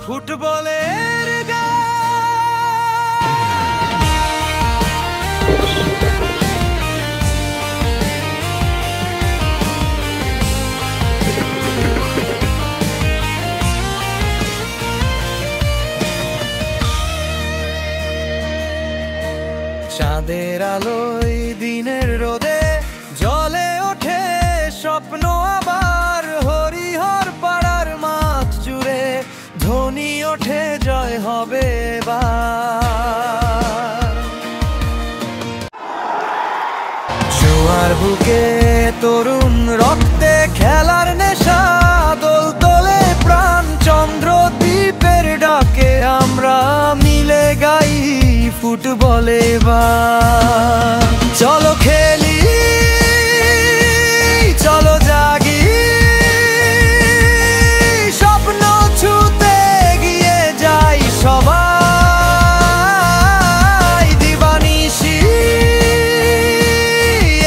ফুটবলের চাঁদের আলোয় দিনের রোদে জলে ওঠে স্বপ্ন, আবার হরিহর পাড়ার মাঠ জুড়ে ধ্বনি ওঠে জয় হবে এবার। জোয়ার বুকে তরুণ রক্তে খেলার নেশা, দোল তোলে প্রাণ চন্দ্রদ্বীপের ডাকে আমরা মিলে গাই ফুটবলে এবার। চলো খেলি, চলো জাগি, স্বপ্ন ছুতে গিয়ে যাই সবাই দিবানিশি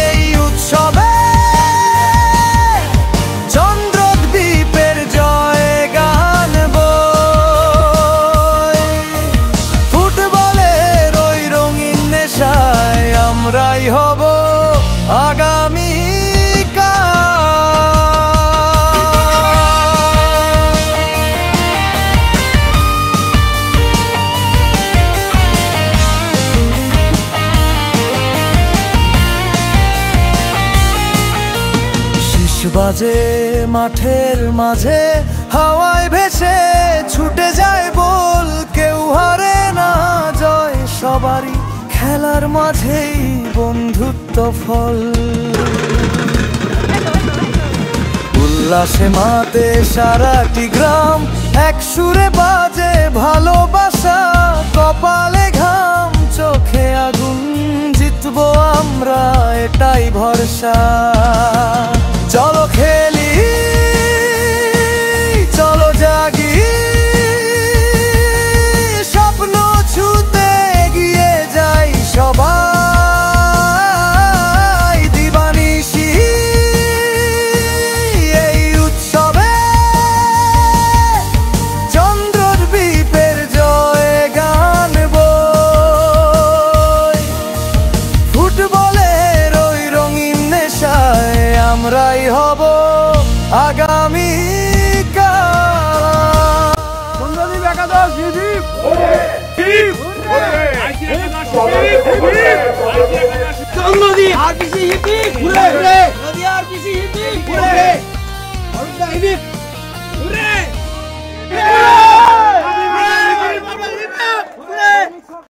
এই উৎসবে, চন্দ্রদ্বীপের জয় গান বই। ফুটবলের ওই রঙিন নেশায় আমরাই হব আগামী। বাজে মাঠের মাঝে হাওয়ায় ভেসে ছুটে যায় বল, কেউ হারে না জয় সবারই খেলার মাঝেই বন্ধুত্ব ফল। উল্লাসে মাতে সারাটি গ্রাম, এক সুরে বাজে ভালোবাসা, কপালে ঘাম চোখে আগুন, জিতবো আমরা এটাই ভরসা। চলো খেলি, চলো জাগি, স্বপ্ন ছুতে গিয়ে যাই সবাই দিবানিশি এই উৎসবে, চন্দ্রদ্বীপের জয় গান বই। ফুটবলের ওই রঙিন নেশায় আমরাই হব আগামী কাল। চন্দ্রদ্বীপ একাদশ চন্দ্রদ্বীপ আরপিসি হিপি ঘুরে ঘুরে, নদী আরপিসি হিপি ঘুরে,